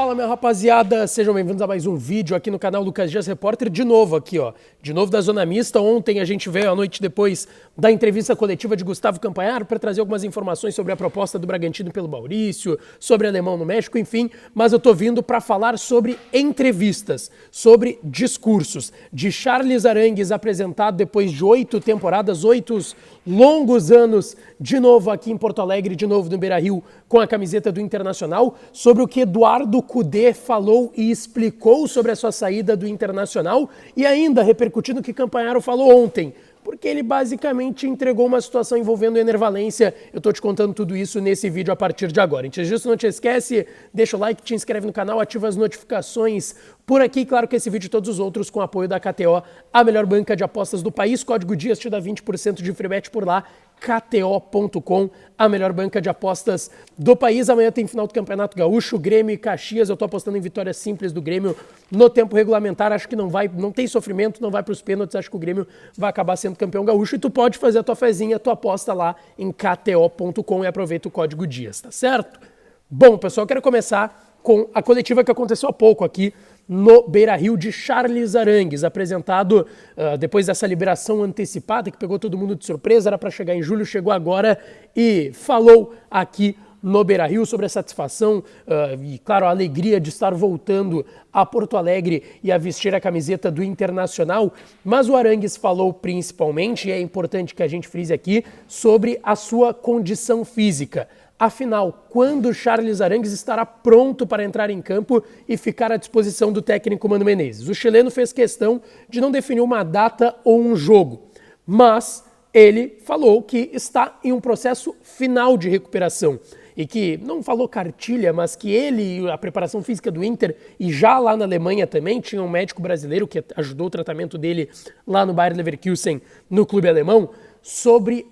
Fala, minha rapaziada, sejam bem-vindos a mais um vídeo aqui no canal Lucas Dias Repórter, de novo aqui, ó, de novo da Zona Mista. Ontem a gente veio à noite depois da entrevista coletiva de Gustavo Campanharo para trazer algumas informações sobre a proposta do Bragantino pelo Maurício, sobre Alemão no México, enfim, mas eu tô vindo para falar sobre entrevistas, sobre discursos de Charles Arangues, apresentado depois de 8 temporadas, 8 longos anos, de novo aqui em Porto Alegre, de novo no Beira-Rio, com a camiseta do Internacional, sobre o que Eduardo Cudê falou e explicou sobre a sua saída do Internacional e ainda repercutindo o que Campanaro falou ontem, porque ele basicamente entregou uma situação envolvendo enervalência. Eu tô te contando tudo isso nesse vídeo a partir de agora. Antes disso, não te esquece, deixa o like, te inscreve no canal, ativa as notificações por aqui. Claro que esse vídeo e todos os outros com apoio da KTO, a melhor banca de apostas do país. Código DIAS te dá 20% de free bet por lá. KTO.com, a melhor banca de apostas do país. Amanhã tem final do Campeonato Gaúcho, Grêmio e Caxias. Eu tô apostando em vitória simples do Grêmio no tempo regulamentar. Acho que não tem sofrimento, não vai para os pênaltis. Acho que o Grêmio vai acabar sendo campeão gaúcho. E tu pode fazer a tua fezinha, a tua aposta lá em KTO.com e aproveita o código DIAS, tá certo? Bom, pessoal, eu quero começar com a coletiva que aconteceu há pouco aqui no Beira-Rio, de Charles Arangues, apresentado depois dessa liberação antecipada que pegou todo mundo de surpresa, era para chegar em julho, chegou agora e falou aqui no Beira-Rio sobre a satisfação e, claro, a alegria de estar voltando a Porto Alegre e a vestir a camiseta do Internacional. Mas o Arangues falou principalmente, e é importante que a gente frise aqui, sobre a sua condição física. Afinal, quando Charles Arangues estará pronto para entrar em campo e ficar à disposição do técnico Mano Menezes? O chileno fez questão de não definir uma data ou um jogo, mas ele falou que está em um processo final de recuperação e que não falou cartilha, mas que ele e a preparação física do Inter e já lá na Alemanha também tinha um médico brasileiro que ajudou o tratamento dele lá no Bayer Leverkusen, no clube alemão, sobre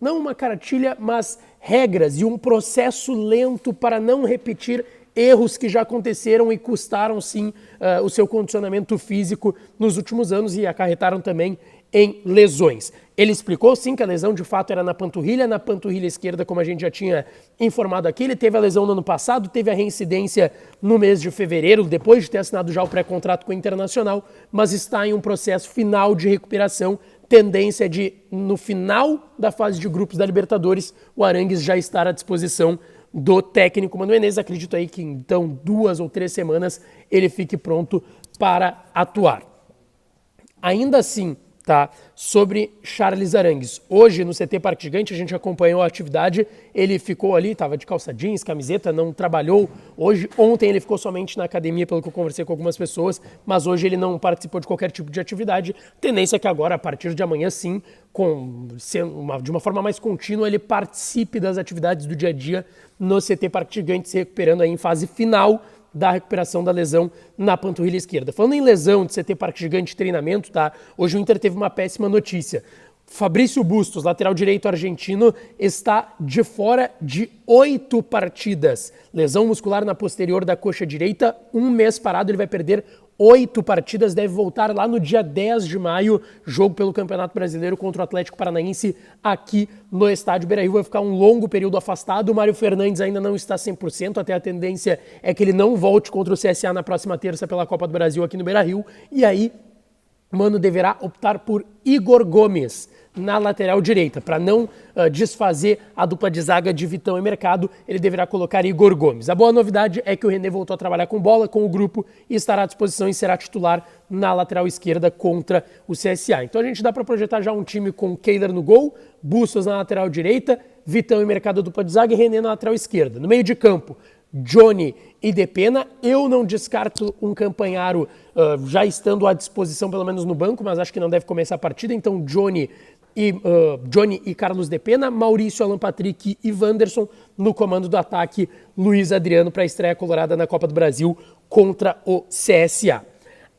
não uma cartilha, mas regras e um processo lento para não repetir erros que já aconteceram e custaram, sim, o seu condicionamento físico nos últimos anos e acarretaram também em lesões. Ele explicou, sim, que a lesão de fato era na panturrilha esquerda, como a gente já tinha informado aqui. Ele teve a lesão no ano passado, teve a reincidência no mês de fevereiro, depois de ter assinado já o pré-contrato com o Internacional, mas está em um processo final de recuperação. Tendência de, no final da fase de grupos da Libertadores, o Arangues já estar à disposição do técnico Mano Menezes. Acredito aí que, então, 2 ou 3 semanas ele fique pronto para atuar. Ainda assim, tá? Sobre Charles Arangues. Hoje, no CT Parque Gigante, a gente acompanhou a atividade. Ele ficou ali, estava de calça jeans, camiseta, não trabalhou. Ontem ele ficou somente na academia, pelo que eu conversei com algumas pessoas, mas hoje ele não participou de qualquer tipo de atividade. Tendência é que agora, a partir de amanhã, sim, de uma forma mais contínua, ele participe das atividades do dia a dia no CT Parque Gigante, se recuperando aí em fase final da recuperação da lesão na panturrilha esquerda. Falando em lesão de CT Parque Gigante, treinamento, tá? Hoje o Inter teve uma péssima notícia. Fabrício Bustos, lateral direito argentino, está de fora de 8 partidas. Lesão muscular na posterior da coxa direita, 1 mês parado, ele vai perder 8 partidas, deve voltar lá no dia 10 de maio, jogo pelo Campeonato Brasileiro contra o Atlético Paranaense aqui no estádio Beira-Rio. Vai ficar um longo período afastado. O Mário Fernandes ainda não está 100%, até a tendência é que ele não volte contra o CSA na próxima terça pela Copa do Brasil aqui no Beira-Rio. E aí, Mano deverá optar por Igor Gomes na lateral direita. Para não desfazer a dupla de zaga de Vitão e Mercado, ele deverá colocar Igor Gomes. A boa novidade é que o René voltou a trabalhar com bola, com o grupo, e estará à disposição e será titular na lateral esquerda contra o CSA. Então a gente dá para projetar já um time com Kehler no gol, Bustos na lateral direita, Vitão e Mercado dupla de zaga e René na lateral esquerda. No meio de campo, Johnny e Depena. Eu não descarto um Campanaro já estando à disposição, pelo menos no banco, mas acho que não deve começar a partida. Então Johnny e Carlos Depena, Maurício, Alan Patrick e Wanderson no comando do ataque, Luiz Adriano para a estreia colorada na Copa do Brasil contra o CSA.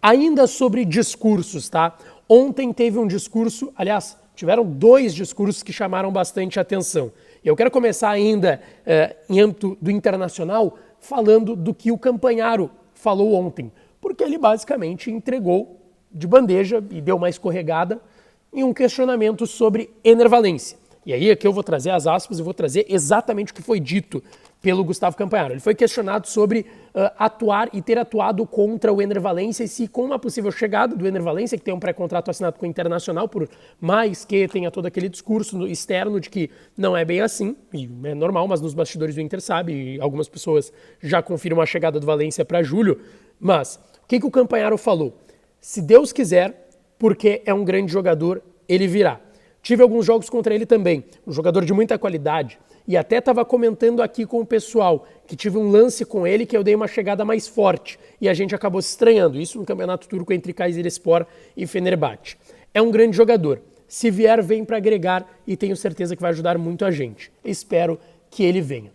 Ainda sobre discursos, tá? Ontem teve um discurso, aliás, tiveram 2 discursos que chamaram bastante atenção. Eu quero começar ainda em âmbito do Internacional falando do que o Campanaro falou ontem, porque ele basicamente entregou de bandeja e deu uma escorregada em um questionamento sobre enervalência. E aí aqui eu vou trazer as aspas e vou trazer exatamente o que foi dito pelo Gustavo Campanaro. Ele foi questionado sobre atuar e ter atuado contra o Ener Valencia e se com uma possível chegada do Ener Valencia, que tem um pré-contrato assinado com o Internacional, por mais que tenha todo aquele discurso externo de que não é bem assim, e é normal, mas nos bastidores do Inter sabe, e algumas pessoas já confirmam a chegada do Valencia para julho. Mas o que o Campanaro falou? Se Deus quiser, porque é um grande jogador, ele virá. Tive alguns jogos contra ele também, um jogador de muita qualidade. E até estava comentando aqui com o pessoal que tive um lance com ele que eu dei uma chegada mais forte e a gente acabou se estranhando. Isso no Campeonato Turco entre Kayserispor e Fenerbahçe. É um grande jogador. Se vier, vem para agregar e tenho certeza que vai ajudar muito a gente. Espero que ele venha.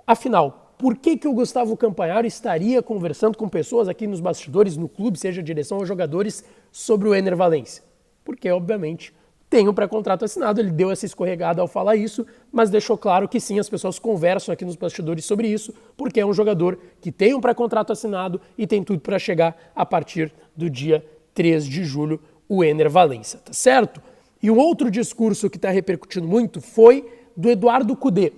Afinal, por que o Gustavo Campanaro estaria conversando com pessoas aqui nos bastidores, no clube, seja direção ou jogadores, sobre o Ener Valencia? Porque, obviamente, tem um pré-contrato assinado, ele deu essa escorregada ao falar isso, mas deixou claro que sim, as pessoas conversam aqui nos bastidores sobre isso, porque é um jogador que tem um pré-contrato assinado e tem tudo para chegar a partir do dia 3 de julho, o Ener Valencia, tá certo? E um outro discurso que está repercutindo muito foi do Eduardo Cudê,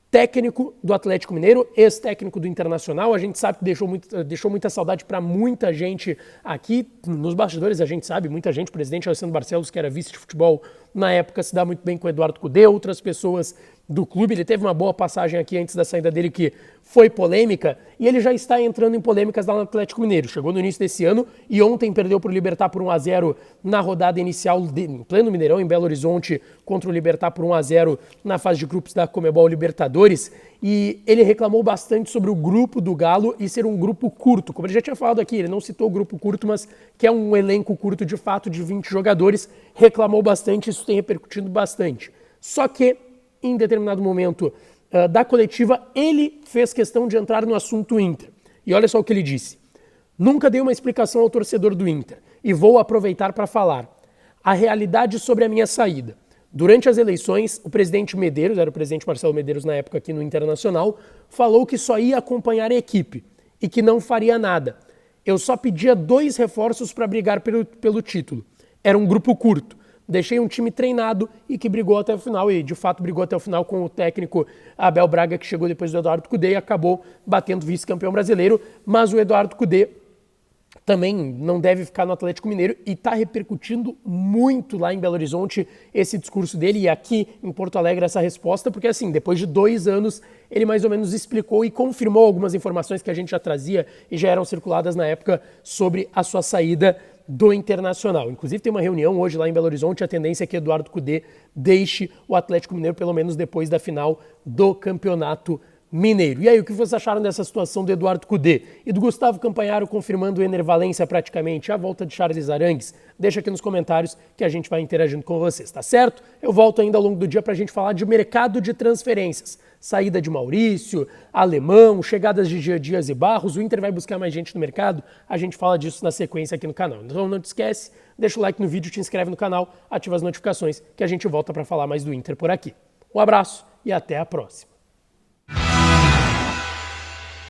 técnico do Atlético Mineiro, ex-técnico do Internacional. A gente sabe que deixou muita saudade para muita gente aqui. Nos bastidores a gente sabe, muita gente, o presidente Alessandro Barcelos, que era vice de futebol na época, se dá muito bem com o Eduardo Cudê, outras pessoas do clube. Ele teve uma boa passagem aqui antes da saída dele que foi polêmica e ele já está entrando em polêmicas lá no Atlético Mineiro. Chegou no início desse ano e ontem perdeu para o Libertad por 1-0 na rodada inicial em pleno Mineirão, em Belo Horizonte, contra o Libertad por 1-0 na fase de grupos da Conmebol Libertadores. E ele reclamou bastante sobre o grupo do Galo e ser um grupo curto. Como ele já tinha falado aqui, ele não citou o grupo curto, mas que é um elenco curto de fato de 20 jogadores. Reclamou bastante, isso tem repercutido bastante. Só que, em determinado momento da coletiva, ele fez questão de entrar no assunto Inter. E olha só o que ele disse. Nunca dei uma explicação ao torcedor do Inter e vou aproveitar para falar. A realidade sobre a minha saída. Durante as eleições, o presidente Medeiros, era o presidente Marcelo Medeiros na época aqui no Internacional, falou que só ia acompanhar a equipe e que não faria nada. Eu só pedia 2 reforços para brigar pelo título. Era um grupo curto. Deixei um time treinado e que brigou até o final, e de fato brigou até o final com o técnico Abel Braga, que chegou depois do Eduardo Cudê e acabou batendo vice-campeão brasileiro, mas o Eduardo Cudê também não deve ficar no Atlético Mineiro e está repercutindo muito lá em Belo Horizonte esse discurso dele e aqui em Porto Alegre essa resposta, porque assim, depois de 2 anos ele mais ou menos explicou e confirmou algumas informações que a gente já trazia e já eram circuladas na época sobre a sua saída do Internacional. Inclusive tem uma reunião hoje lá em Belo Horizonte, a tendência é que Eduardo Cudê deixe o Atlético Mineiro pelo menos depois da final do Campeonato Mineiro. E aí, o que vocês acharam dessa situação do Eduardo Cudê e do Gustavo Campanaro confirmando o Ener Valencia praticamente, a volta de Charles Arangues? Deixa aqui nos comentários que a gente vai interagindo com vocês, tá certo? Eu volto ainda ao longo do dia para a gente falar de mercado de transferências. Saída de Maurício, Alemão, chegadas de Gia Dias e Barros, o Inter vai buscar mais gente no mercado, a gente fala disso na sequência aqui no canal. Então não te esquece, deixa o like no vídeo, te inscreve no canal, ativa as notificações que a gente volta para falar mais do Inter por aqui. Um abraço e até a próxima.